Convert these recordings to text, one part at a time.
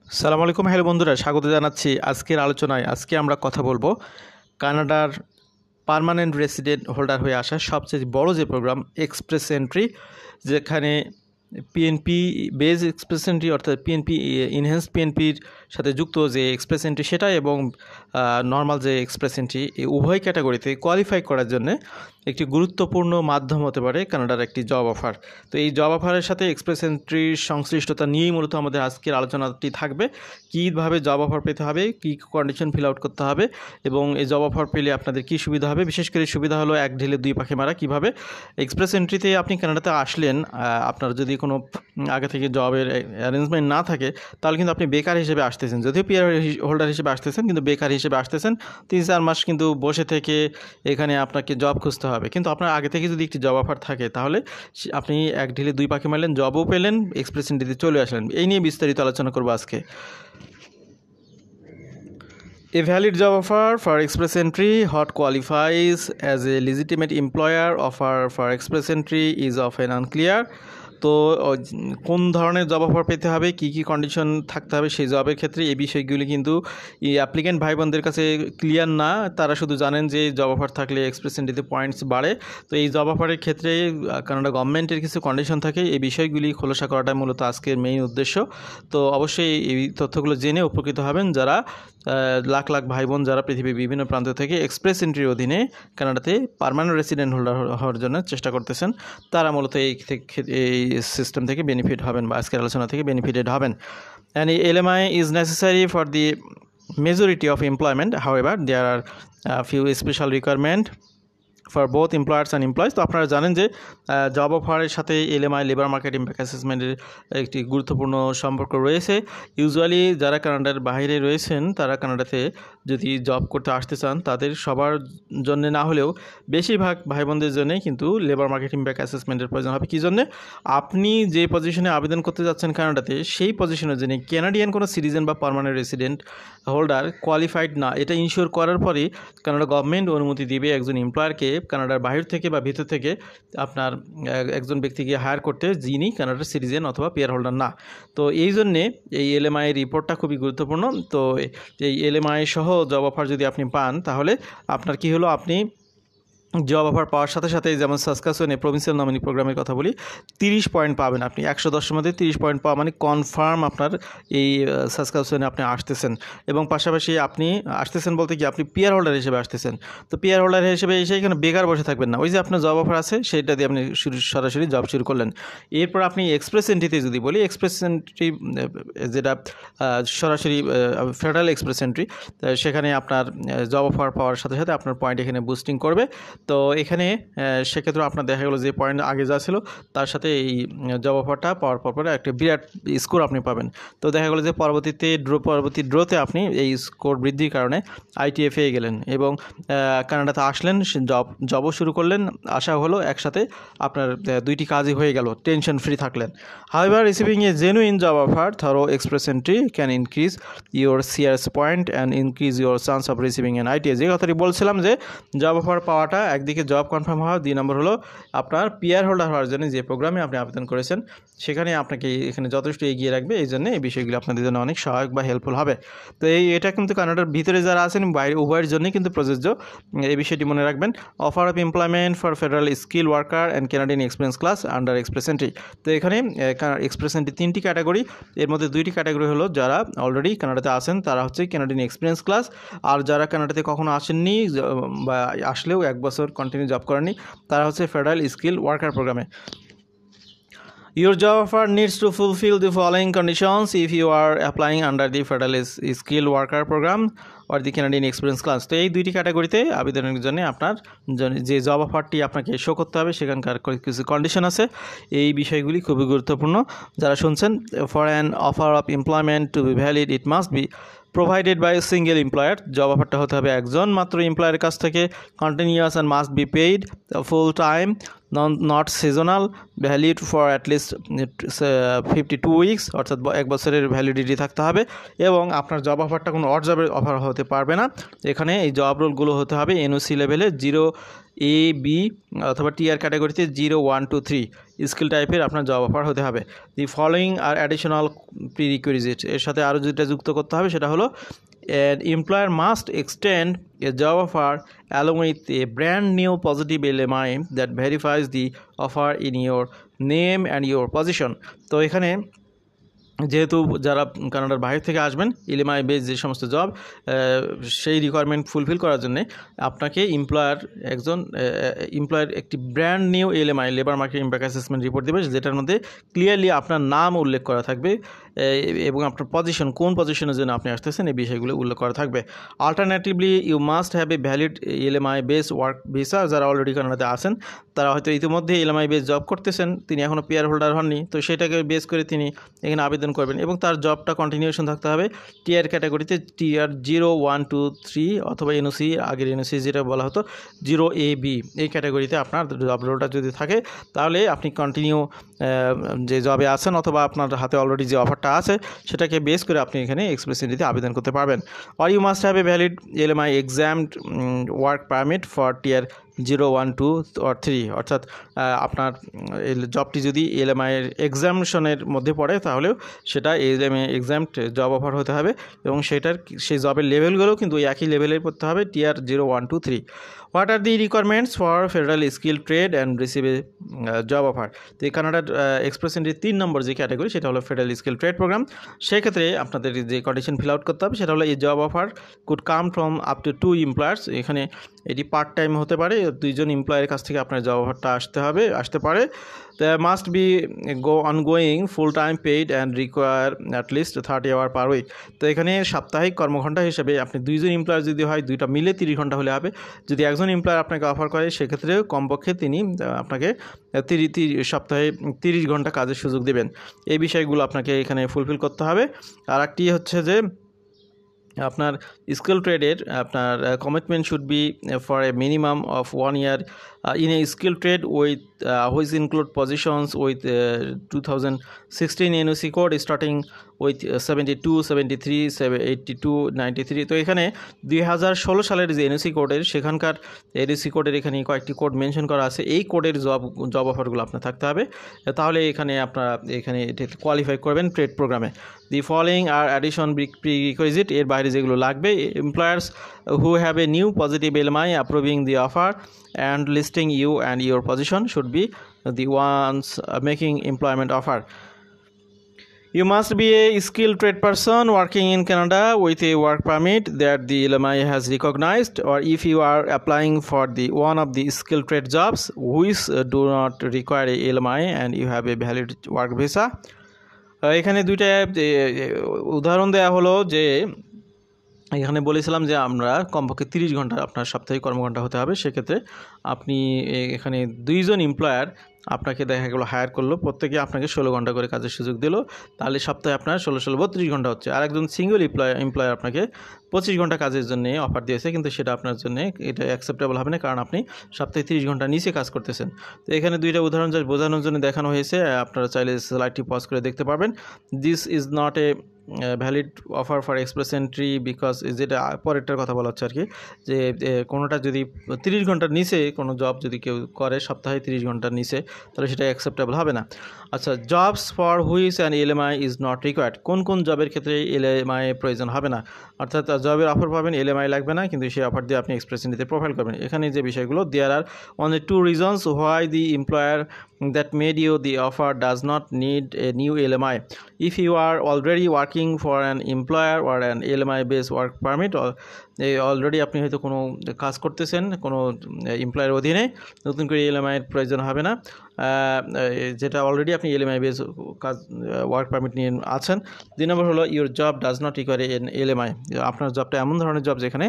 সালাম আলাইকুম, হ্যালো বন্ধুরা, স্বাগত জানাচ্ছি আজকের আলোচনায়। আজকে আমরা কথা বলবো কানাডার পার্মানেন্ট রেসিডেন্ট হোল্ডার হয়ে আসা সবচেয়ে বড় যে প্রোগ্রাম এক্সপ্রেস এন্ট্রি, যেখানে পিএনপি বেজ এক্সপ্রেস এন্ট্রি অর্থাৎ পিএনপি ইনহ্যান্স পিএনপির সাথে যুক্ত যে এক্সপ্রেস এন্ট্রি সেটা এবং নর্মাল যে এক্সপ্রেস এন্ট্রি, এই উভয় ক্যাটাগরিতে কোয়ালিফাই করার জন্য একটি গুরুত্বপূর্ণ মাধ্যম হতে পারে কানাডার একটি জব অফার। তো এই জব অফারের সাথে এক্সপ্রেস এন্ট্রির সংশ্লিষ্টতা নিয়েই মূলত আমাদের আজকের আলোচনাটি থাকবে। কীভাবে জব অফার পেতে হবে, কী কন্ডিশন ফিল আউট করতে হবে এবং এই জব অফার পেলে আপনাদের কী সুবিধা হবে। বিশেষ করে সুবিধা হলো এক ঢিলে দুই পাখি মারা। কীভাবে এক্সপ্রেস এন্ট্রিতে আপনি কানাডাতে আসলেন, আপনার যদি কোনো আগে থেকে জবের অ্যারেঞ্জমেন্ট না থাকে তাহলে কিন্তু আপনি বেকার হিসেবে আসতেছেন, যদিও পিআর হোল্ডার হিসেবে আসতেছেন কিন্তু বেকার হিসেবে আসতেছেন। 3-4 মাস কিন্তু বসে থেকে এখানে আপনাকে জব খুঁজতে হবে। কিন্তু আপনার আগে থেকে যদি একটি জব অফার থাকে তাহলে আপনি এক ঢিলে দুই পাখি মারলেন, জবও পেলেন, এক্সপ্রেস এন্ট্রিতে চলে আসলেন। এই নিয়ে বিস্তারিত আলোচনা করবো আজকে। A valid job offer for express entry, what qualifies as a legitimate employer offer for express entry is often unclear. তো কোন ধরনের জব অফার পেতে হবে, কী কী কন্ডিশন থাকতে হবে সেই জবের ক্ষেত্রে, এই বিষয়গুলি কিন্তু এই অ্যাপ্লিক্যান্ট ভাই বোনদের কাছে ক্লিয়ার না। তারা শুধু জানেন যে জব অফার থাকলে এক্সপ্রেস এন্ট্রিতে পয়েন্টস বাড়ে। তো এই জব অফারের ক্ষেত্রে কানাডা গভর্নমেন্টের কিছু কন্ডিশন থাকে, এই বিষয়গুলি খোলাসা করাটাই মূলত আজকের মেইন উদ্দেশ্য। তো অবশ্যই এই তথ্যগুলো জেনে উপকৃত হবেন যারা লাখ লাখ ভাই বোন যারা পৃথিবীর বিভিন্ন প্রান্ত থেকে এক্সপ্রেস এন্ট্রির অধীনে কানাডাতে পার্মানেন্ট রেসিডেন্ট হোল্ডার হওয়ার জন্য চেষ্টা করতেছেন। তারা মূলত এই সিস্টেম থেকে বেনিফিট হবেন বা আজকের আলোচনা থেকে বেনিফিটেড হবেন। And LMI is necessary for the majority of employment. However, there are few special requirement for both employers and employees. তো আপনারা জানেন যে জব অফারের সাথে এলএমআই লেবার মার্কেট ইম্প্যাক্ট অ্যাসেসমেন্টের একটি গুরুত্বপূর্ণ সম্পর্ক রয়েছে। ইউজুয়ালি যারা কানাডার বাইরে রয়েছেন তারা কানাডাতে যদি জব করতে আসতে চান তাদের সবার জন্য না হলেও বেশিরভাগ ভাই বোনদের জন্যই কিন্তু লেবার মার্কেট ইম্প্যাক্ট অ্যাসেসমেন্টের প্রয়োজন হবে। কী জন্যে? আপনি যে পজিশনে আবেদন করতে যাচ্ছেন কানাডাতে, সেই পজিশনের জন্য ক্যানাডিয়ান কোনো সিটিজেন বা পার্মানেন্ট রেসিডেন্ট হোল্ডার কোয়ালিফাইড না, এটা ইনশিওর করার পরেই কানাডা গভর্নমেন্ট অনুমতি দিবে একজন এমপ্লয়ারকে কানাডার বাহির থেকে বা ভিতর থেকে আপনার একজন ব্যক্তিকে হায়ার করতে যিনি কানাডার সিটিজেন অথবা পিআর হোল্ডার না। তো এই জন্যে এই এলএমআই রিপোর্টটা খুবই গুরুত্বপূর্ণ। তো এই এলএমআই সহ জব অফার যদি আপনি পান তাহলে আপনার কি হলো, আপনি জব অফার পাওয়ার সাথে সাথে যেমন সাসকাচুয়ানে প্রভিন্সিয়াল নমিনি প্রোগ্রামের কথা বলি, 30 পয়েন্ট পাবেন আপনি। 110 মধ্যে 30 পয়েন্ট পাওয়া মানে কনফার্ম আপনার এই সাসকাচুয়ানে আপনি আসতেছেন। এবং পাশাপাশি আপনি আসতেছেন বলতে কি, আপনি পিআর হোল্ডার হিসেবে আসতেছেন। তো পিআর হোল্ডার হিসেবে এসে এখানে বেকার বসে থাকবেন না। ওই যে আপনার জব অফার আছে সেইটা দিয়ে আপনি সরাসরি জব শুরু করলেন। এরপর আপনি এক্সপ্রেস এন্ট্রিতে যদি বলি, এক্সপ্রেস এন্ট্রি যেটা সরাসরি ফেডারেল এক্সপ্রেস এন্ট্রি, সেখানে আপনার জব অফার পাওয়ার সাথে সাথে আপনার পয়েন্ট এখানে বুস্টিং করবে। তো এখানে সেক্ষেত্রে আপনার দেখা গেলো যে পয়েন্ট আগে যা ছিল তার সাথে এই জব অফারটা পাওয়ার পরে একটা বিরাট স্কোর আপনি পাবেন। তো দেখা গেলো যে পরবর্তী ড্রোতে আপনি এই স্কোর বৃদ্ধির কারণে আইটিএফ পেয়ে গেলেন এবং কানাডাতে আসলেন, জবও শুরু করলেন। আশা হলো একসাথে আপনার দুইটি কাজই হয়ে গেল, টেনশন ফ্রি থাকলেন। However, receiving a genuine job offer through express entry can increase your CRS point and increase your chance of receiving an ITA. যে কথাটি বলছিলাম যে জব অফার পাওয়াটা একদিকে জব কনফার্ম হওয়া, 2 নম্বর হলো আপনার পিআর হোল্ডার হওয়ার জন্য যে প্রোগ্রামে আপনি আবেদন করেছেন সেখানে আপনাকে এখানে যথেষ্ট এগিয়ে রাখবে। এই জন্য এই বিষয়গুলো আপনাদের জন্য অনেক সহায়ক বা হেল্পফুল হবে। তো এটা কিন্তু কানাডার ভিতরে যারা আছেন বাইরে উভয়ের জন্যই কিন্তু প্রযোজ্য, এই বিষয়টি মনে রাখবেন। Offer of employment for federal skill worker and Canadian experience class under express entry. তো এখানে এক্সপ্রেস এন্ট্রি 3টি ক্যাটাগরি, এর মধ্যে 2টি ক্যাটাগরি হলো যারা অলরেডি কানাডাতে আছেন তারা হচ্ছে ক্যানাডিয়ান এক্সপিরিয়েন্স ক্লাস, আর যারা কানাডাতে কখনো আসেননি বা আসলেও 1 বছর কন্টিনিউ জব করেননি তারা হচ্ছে ফেডারেল স্কিল ওয়ার্কার প্রোগ্রামে। Your job offer needs to fulfill the following conditions if you are applying under the Federal Skilled Worker Program or the Canadian Experience Class. তো এই 2টি ক্যাটাগরিতে আবেদনের জন্য আপনার যে জব অফারটি আপনাকে শো করতে হবে সেখানকার কিছু কন্ডিশন আছে। এই বিষয়গুলি খুবই গুরুত্বপূর্ণ যারা শুনছেন। For an offer of employment to be valid it must be provided by single employer. Job অফারটা হতে হবে একজন মাত্র এমপ্লয়ারের কাছ থেকে, continuous and must be paid full time not seasonal, valid for at least 52 weeks, অর্থাৎ 1 বছরের ভ্যালিডিটি থাকতে হবে, এবং আপনার জব অফারটা কোনো অড জবের অফার হতে পারবে না। এখানে এই জব রোলগুলো হতে হবে এনওসি লেভেলে 0A B অথবা টিআর ক্যাটাগরিতে 0 1 2 3 স্কিল টাইপের আপনার জব অফার হতে হবে। The following R additional prerequisite, এর সাথে আরও যেটা যুক্ত করতে হবে সেটা হলো an employer must extend a job offer along with a brand new positive LMI that verifies the offer in your name and your position. তো এখানে যেহেতু যারা কানাডার বাইরে থেকে আসবেন এলএমআই বেস যে সমস্ত জব, সেই রিকোয়ারমেন্ট ফুলফিল করার জন্য আপনাকে এমপ্লয়ার একটি brand new LMI labour market impact assessment report দেবে, যেটার মধ্যে ক্লিয়ারলি আপনার নাম উল্লেখ করা থাকবে এবং আপনার পজিশন, কোন পজিশনের জন্য আপনি আসতেছেন এই বিষয়গুলো উল্লেখ করা থাকবে। Alternatively you must have a valid LMIA base work visa. যারা অলরেডি কানাডাতে আছেন তারা হয়তো ইতিমধ্যে এলএমআই বেস জব করতেছেন, তিনি এখনও পিআর হোল্ডার হননি, তো সেটাকে বেস করে তিনি এখানে আবেদন করবেন এবং তার জবটা কন্টিনিউশন থাকতে হবে টিআর ক্যাটাগরিতে টিআর 0 1 2 3 অথবা এনওসি, আগের এনওসি যেটা বলা হতো 0AB, এই ক্যাটাগরিতে আপনার জব রোলটা যদি থাকে তাহলে আপনি কন্টিনিউ যে জবে আছেন অথবা আপনার হাতে অলরেডি যে অফারটা আছে সেটাকে বেস করে আপনি এখানে এক্সপ্রেস এন্ট্রিতে আবেদন করতে পারবেন। Or you must have a valid LMI exempt work permit for TR 0 1 2 or 3, অর্থাৎ আপনার জবটি যদি এলএমআইয়ের এক্সামশনের মধ্যে পড়ে তাহলেও সেটা এলএমআই এক্সামড জব অফার হতে হবে এবং সেই জবের লেভেলগুলো কিন্তু একই লেভেলের করতে হবে TEER 0 1 2 3। What are the requirements for federal skill trade and receive a job offer? তো এই কানাডার এক্সপ্রেস এন্ট্রির 3 নম্বর যে ক্যাটাগরি সেটা হলো ফেডারেল স্কিল ট্রেড প্রোগ্রাম। সেক্ষেত্রে আপনাদের যে কন্ডিশন ফিল আউট করতে হবে সেটা হলো এই job offer could come from up to 2 employers. এখানে এটি পার্ট টাইম হতে পারে, 2জন এমপ্লয়ের কাছ থেকে আপনার জব অফারটা আসতে পারে। There must be ongoing full-time paid and require at least 30 hours per week. তো এখানে সাপ্তাহিক কর্মঘণ্টা হিসেবে আপনি 2জন এমপ্লয়ার যদি হয় 2টা মিলে 30 ঘন্টা হলে হবে। যদি একজন এমপ্লয়ার আপনাকে অফার করে সেক্ষেত্রে কমপক্ষে তিনি আপনাকে সপ্তাহে 30 ঘন্টা কাজের সুযোগ দেবেন। এই বিষয়গুলো আপনাকে এখানে ফুলফিল করতে হবে। আর একটি হচ্ছে যে আপনার স্কিল ট্রেডের আপনার commitment should be for a minimum of 1 year in a skill trade with which include positions with 2016 NOC code starting with 72 73 82 93। তো এখানে 2016 সালের যে এনওসি কোডের সেখানকার এনওসি কোডের এখানে কয়েকটি কোড মেনশন করা আছে, এই কোডের জব অফারগুলো আপনার থাকতে হবে, তাহলে এখানে আপনারা এখানে কোয়ালিফাই করবেন ট্রেড প্রোগ্রামে। The following R addition prerequisite, এর বাইরে যেগুলো লাগবে, employers who have a new positive LMI approving the offer and listing you and your position should be the ones making employment offer. You must be a skilled trade person working in Canada with a work permit that the LMI has recognized, or if you are applying for one of the skilled trade jobs which do not require a LMI and you have a valid work visa. এখানে দুইটা উদাহরণ দেওয়া হলো যে এখানে বলেছিলাম যে আমরা কমপক্ষে 30 ঘন্টা আপনার সাপ্তাহিক কর্মঘণ্টা হতে হবে। সেক্ষেত্রে আপনি এখানে 2জন এমপ্লয়ার আপনাকে দেখা গেলো হায়ার করলো, প্রত্যেকে আপনাকে 16 ঘন্টা করে কাজের সুযোগ দিল, তাহলে সপ্তাহে আপনার 16 32 ঘন্টা হচ্ছে। আর একজন সিঙ্গেল এমপ্লয়ার আপনাকে 25 ঘন্টা কাজের জন্য অফার দিয়েছে, কিন্তু সেটা আপনার জন্য এটা অ্যাকসেপ্টেবল হবে না, কারণ আপনি সপ্তাহে 30 ঘন্টা নিচে কাজ করতেছেন। তো এখানে দুইটা উদাহরণ যা বোঝানোর জন্য দেখানো হয়েছে, আপনারা চাইলে স্লাইডটি পজ করে দেখতে পারবেন। This is not a valid offer for express entry because, যেটা পরেরটার কথা বলা হচ্ছে আর কি, যে কোনোটা যদি 30 ঘন্টার নিচে কোনো জব যদি কেউ করে সপ্তাহে 30 ঘন্টার নিচে, তাহলে সেটা অ্যাকসেপ্টেবল হবে না। আচ্ছা, jobs for which and LMI is not required, কোন কোন জবের ক্ষেত্রে এলএমআই প্রয়োজন হবে না, অর্থাৎ জবের অফার পাবেন এলএমআই লাগবে না, কিন্তু সেই অফার দিয়ে আপনি এক্সপ্রেস এন্ট্রিতে প্রোফাইল করবেন। এখানে যে বিষয়গুলো, দেয়ার আর only 2 reasons why the employer that made you the offer does not need a new LMI. If you are already working for an employer or an LMI based work permit, or already আপনি হয়তো কোনো কাজ করতেছেন কোনো এমপ্লয়ের অধীনে, নতুন করে LMI এর প্রয়োজন হবে না, যেটা অলরেডি আপনি এলএমআই বেস কাজ ওয়ার্ক পারমিট নিয়ে আছেন। 2 নম্বর হলো your job does not require N LMI, আপনার জবটা এমন ধরনের জব যেখানে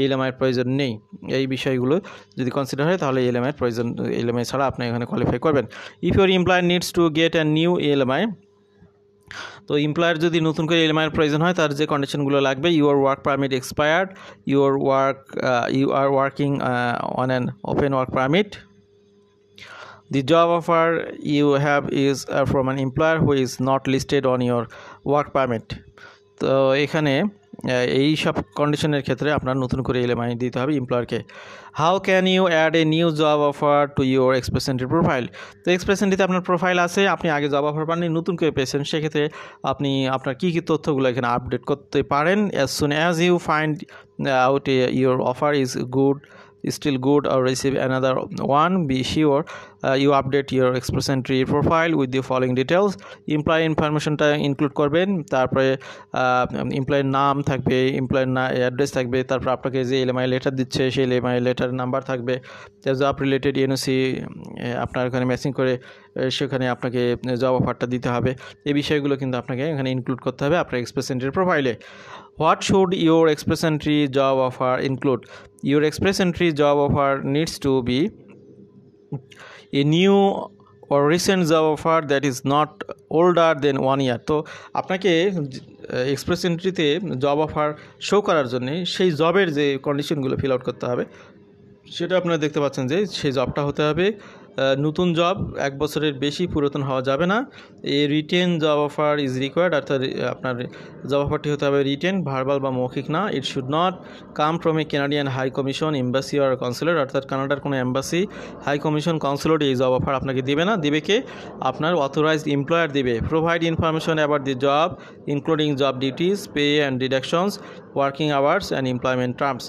এলএমআই এর প্রয়োজন নেই। এই বিষয়গুলো যদি কনসিডার হয় তাহলে এলএমআই এর প্রয়োজন, এলএমআই ছাড়া আপনি এখানে কোয়ালিফাই করবেন। If your employer needs to get an new LMI, তো এমপ্লয়ার যদি নতুন করে এলএমআই এর প্রয়োজন হয় তার যে কন্ডিশনগুলো লাগবে, your work permit expired, you are working on an open work permit, The job offer you have is from an employer who is not listed on your work permit. তো এখানে এই সব কন্ডিশনের ক্ষেত্রে আপনার নতুন করে এলএমআই দিতে হবে এমপ্লয়ারকে। How can you add a new job offer to your express entry profile? তো এক্সপ্রেস এন্ট্রিতে আপনার প্রোফাইল আছে, আপনি আগে জব অফার পাননি, নতুন করে পেয়েছেন, সেক্ষেত্রে আপনি আপনার কী কী তথ্যগুলো এখানে আপডেট করতে পারেন। As soon as you find out your offer is good, still good, or receive another one, be sure you update your express entry profile with the following details. Employee informationটা ইনক্লুড করবেন, তারপরে এমপ্লয়ের নাম থাকবে, এমপ্লয়ের address থাকবে, তারপর আপনাকে যে LMI letter দিচ্ছে সেই এলএমআই লেটার নাম্বার থাকবে, জব রিলেটেড এনওসি আপনার এখানে ম্যাচিং করে সেখানে আপনাকে জব অফারটা দিতে হবে। এই বিষয়গুলো কিন্তু আপনাকে এখানে ইনক্লুড করতে হবে আপনার এক্সপ্রেস এন্ট্রির প্রোফাইলে। What should your express entry job offer include? Your express entry job offer needs to be a new or recent job offer that is not older than 1 year. তো আপনাকে এক্সপ্রেস এন্ট্রিতে জব অফার শো করার জন্য সেই জবের যে কন্ডিশনগুলো fill out করতে হবে সেটা আপনারা দেখতে পাচ্ছেন যে সেই জবটা হতে হবে নতুন জব, 1 বছরের বেশি পুরাতন হওয়া যাবে না। এই written job offer is required, অর্থাৎ আপনার জব অফারটি হতে হবে রিটেন, ভার্বাল বা মৌখিক না। It should not come from a Canadian high commission, embassy আর কনসুলেট, অর্থাৎ কানাডার কোনো এম্বাসি, হাই কমিশন, কনসুলেট এই জব অফার আপনাকে দিবে না। দিবে কে? আপনার অথরাইজড এমপ্লয়ার দিবে। Provide information about the job including job duties, pay and deductions, working hours and employment terms.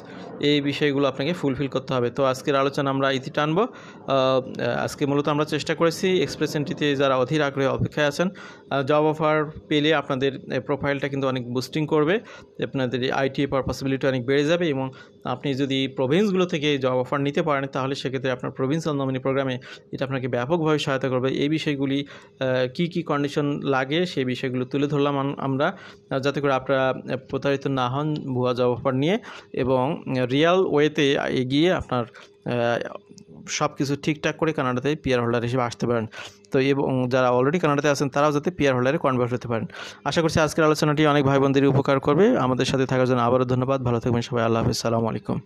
এই বিষয়গুলো আপনাকে ফুলফিল করতে হবে। তো আজকের আলোচনা আমরা ইতি টানবো। আজকে মূলত আমরা চেষ্টা করেছি এক্সপ্রেস এন্ট্রিতে যারা অধীর আগ্রহে অপেক্ষায় আছেন জব অফার পেলে আপনাদের প্রোফাইলটা কিন্তু অনেক বুস্টিং করবে, আপনাদের আইটি পাওয়ার পসিবিলিটি অনেক বেড়ে যাবে, এবং আপনি যদি প্রভিন্সগুলো থেকে জব অফার নিতে পারেন তাহলে সেক্ষেত্রে আপনার প্রভিন্সিয়াল নমিনি প্রোগ্রামে এটা আপনাকে ব্যাপকভাবে সহায়তা করবে। এই বিষয়গুলি কি কি কন্ডিশন লাগে সেই বিষয়গুলো তুলে ধরলাম আমরা, যাতে করে আপনারা প্রতারিত না হন ভুয়া জব অফার নিয়ে, এবং রিয়াল ওয়েতে এগিয়ে আপনার সব কিছু ঠিকঠাক করে কানাডাতে পিআর হোল্ডার হিসেবে আসতে পারেন। তো এবং যারা অলরেডি কানাডাতে আছেন তারাও যাতে পিআর হোল্ডারে কনভার্ট হতে পারেন। আশা করছি আজকের আলোচনাটি অনেক ভাই বোনদের উপকার করবে। আমাদের সাথে থাকার জন্য আবারও ধন্যবাদ। ভালো থাকবেন সবাই। আল্লাহ হাফিজ। আসসালামু আলাইকুম।